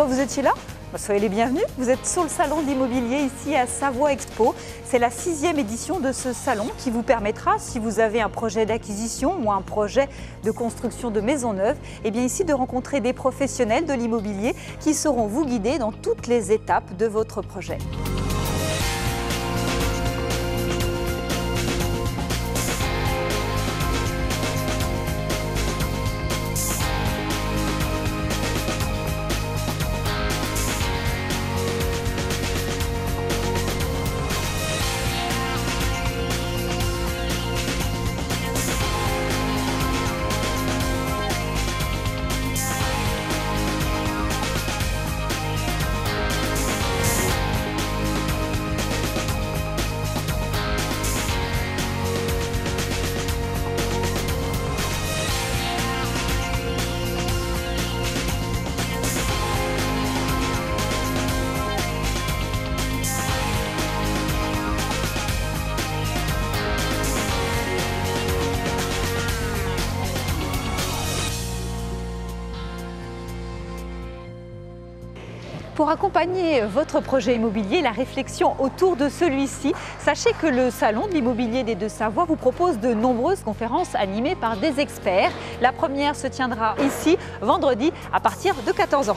fois vous étiez là, soyez les bienvenus. Vous êtes sur le salon de l'immobilier ici à Savoie Expo. C'est la 6e édition de ce salon qui vous permettra, si vous avez un projet d'acquisition ou un projet de construction de maisons neuves, et bien ici de rencontrer des professionnels de l'immobilier qui sauront vous guider dans toutes les étapes de votre projet. Pour accompagner votre projet immobilier, la réflexion autour de celui-ci, sachez que le Salon de l'immobilier des Deux-Savoies vous propose de nombreuses conférences animées par des experts. La première se tiendra ici, vendredi, à partir de 14h30.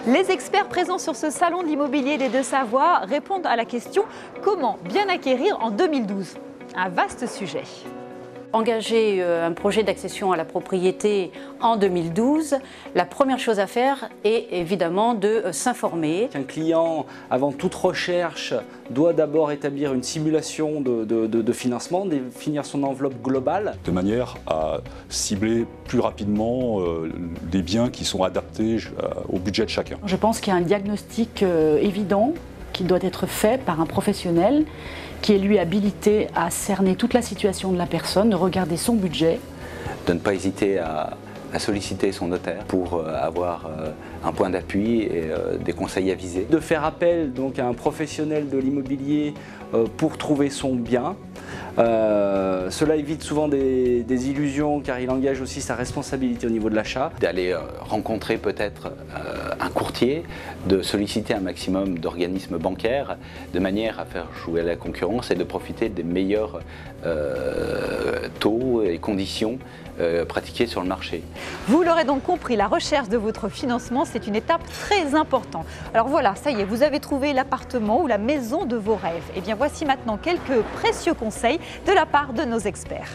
Les experts présents sur ce Salon de l'immobilier des Deux-Savoies répondent à la question « Comment bien acquérir en 2012 ?» Un vaste sujet. Engager un projet d'accession à la propriété en 2012, la première chose à faire est évidemment de s'informer. Un client, avant toute recherche, doit d'abord établir une simulation de financement, définir son enveloppe globale. De manière à cibler plus rapidement des biens qui sont adaptés au budget de chacun. Je pense qu'il y a un diagnostic évident qui doit être fait par un professionnel qui est lui habilité à cerner toute la situation de la personne, de regarder son budget. De ne pas hésiter à solliciter son notaire pour avoir un point d'appui et des conseils avisés. De faire appel donc à un professionnel de l'immobilier pour trouver son bien. Cela évite souvent des illusions car il engage aussi sa responsabilité au niveau de l'achat. D'aller rencontrer peut-être un courtier, de solliciter un maximum d'organismes bancaires de manière à faire jouer la concurrence et de profiter des meilleurs taux et conditions pratiquées sur le marché. Vous l'aurez donc compris, la recherche de votre financement, c'est une étape très importante. Alors voilà, ça y est, vous avez trouvé l'appartement ou la maison de vos rêves. Et bien voici maintenant quelques précieux conseils de la part de nos experts.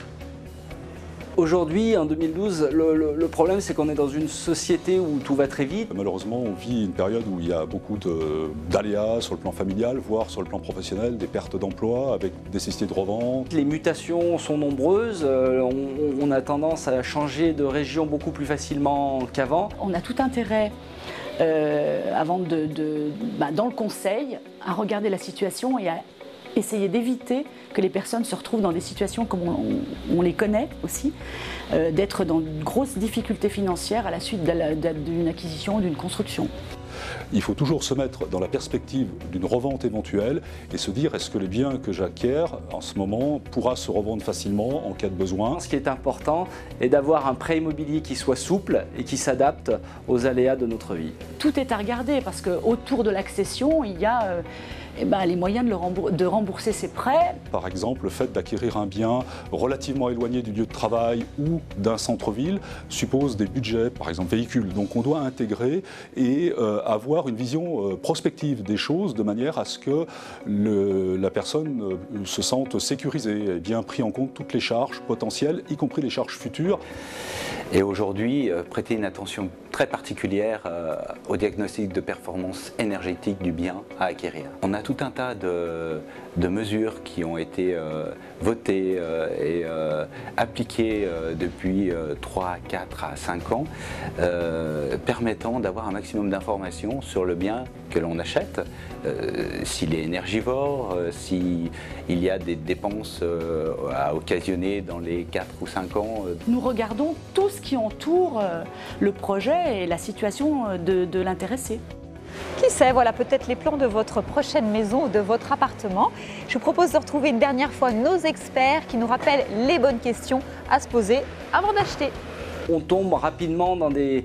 Aujourd'hui, en 2012, le problème c'est qu'on est dans une société où tout va très vite. Malheureusement, on vit une période où il y a beaucoup d'aléas sur le plan familial, voire sur le plan professionnel, des pertes d'emploi avec nécessité de revente. Les mutations sont nombreuses, on a tendance à changer de région beaucoup plus facilement qu'avant. On a tout intérêt, dans le conseil, à regarder la situation et à essayer d'éviter que les personnes se retrouvent dans des situations comme on les connaît aussi, d'être dans de grosses difficultés financières à la suite d'une acquisition ou d'une construction. Il faut toujours se mettre dans la perspective d'une revente éventuelle et se dire est-ce que les biens que j'acquiers en ce moment pourra se revendre facilement en cas de besoin. Ce qui est important est d'avoir un prêt immobilier qui soit souple et qui s'adapte aux aléas de notre vie. Tout est à regarder parce qu'autour de l'accession, il y a les moyens de rembourser ses prêts. Par exemple, le fait d'acquérir un bien relativement éloigné du lieu de travail ou d'un centre-ville suppose des budgets, par exemple véhicules. Donc on doit intégrer et avoir une vision prospective des choses de manière à ce que la personne se sente sécurisée et bien pris en compte toutes les charges potentielles, y compris les charges futures. Et aujourd'hui, prêter une attention très particulière au diagnostic de performance énergétique du bien à acquérir. On a tout un tas de mesures qui ont été votées et appliquées depuis 3, 4 à 5 ans, permettant d'avoir un maximum d'informations sur le bien que l'on achète, s'il est énergivore, s'il y a des dépenses à occasionner dans les 4 ou 5 ans. Nous regardons tout ce qui entoure le projet et la situation de l'intéressé. Qui sait, voilà peut-être les plans de votre prochaine maison ou de votre appartement. Je vous propose de retrouver une dernière fois nos experts qui nous rappellent les bonnes questions à se poser avant d'acheter. on tombe rapidement dans des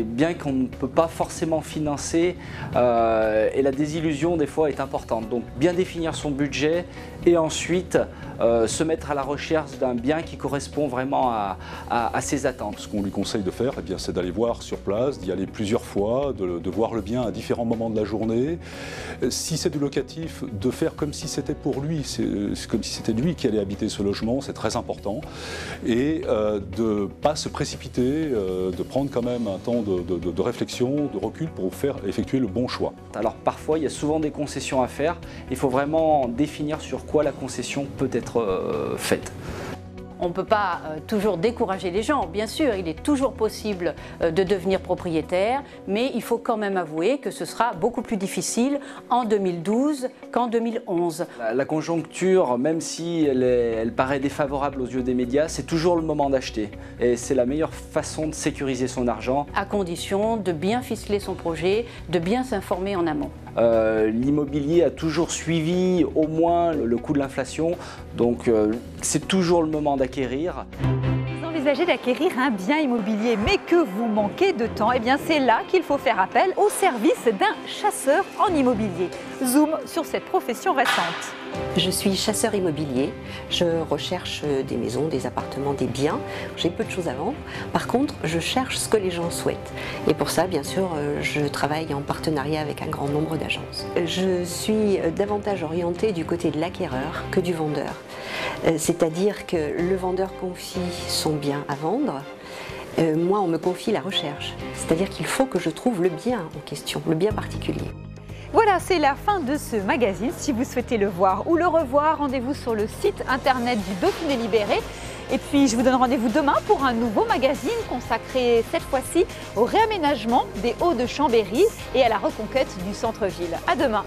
biens qu'on ne peut pas forcément financer et la désillusion des fois est importante. Donc bien définir son budget et ensuite se mettre à la recherche d'un bien qui correspond vraiment à ses attentes. Ce qu'on lui conseille de faire, c'est d'aller voir sur place, d'y aller plusieurs fois, de voir le bien à différents moments de la journée. Si c'est du locatif, de faire comme si c'était pour lui, c'est comme si c'était lui qui allait habiter ce logement, c'est très important. Et de ne pas se précipiter, de prendre quand même un temps de réflexion, de recul pour effectuer le bon choix. Alors parfois, il y a souvent des concessions à faire. Il faut vraiment définir sur quoi la concession peut être faite. On ne peut pas toujours décourager les gens, bien sûr, il est toujours possible de devenir propriétaire, mais il faut quand même avouer que ce sera beaucoup plus difficile en 2012 qu'en 2011. La conjoncture, même si elle paraît défavorable aux yeux des médias, c'est toujours le moment d'acheter. Et c'est la meilleure façon de sécuriser son argent. À condition de bien ficeler son projet, de bien s'informer en amont. L'immobilier a toujours suivi au moins le coût de l'inflation, donc c'est toujours le moment d'acquérir. Vous envisagez d'acquérir un bien immobilier mais que vous manquez de temps, eh bien c'est là qu'il faut faire appel au service d'un chasseur en immobilier. Zoom sur cette profession récente. Je suis chasseur immobilier, je recherche des maisons, des appartements, des biens. J'ai peu de choses à vendre. Par contre, je cherche ce que les gens souhaitent. Et pour ça, bien sûr, je travaille en partenariat avec un grand nombre d'agences. Je suis davantage orientée du côté de l'acquéreur que du vendeur. C'est-à-dire que le vendeur confie son bien à vendre. Moi, on me confie la recherche. C'est-à-dire qu'il faut que je trouve le bien en question, le bien particulier. Voilà, c'est la fin de ce magazine. Si vous souhaitez le voir ou le revoir, rendez-vous sur le site internet du Dauphiné Libéré. Et puis, je vous donne rendez-vous demain pour un nouveau magazine consacré cette fois-ci au réaménagement des Hauts de Chambéry et à la reconquête du centre-ville. À demain.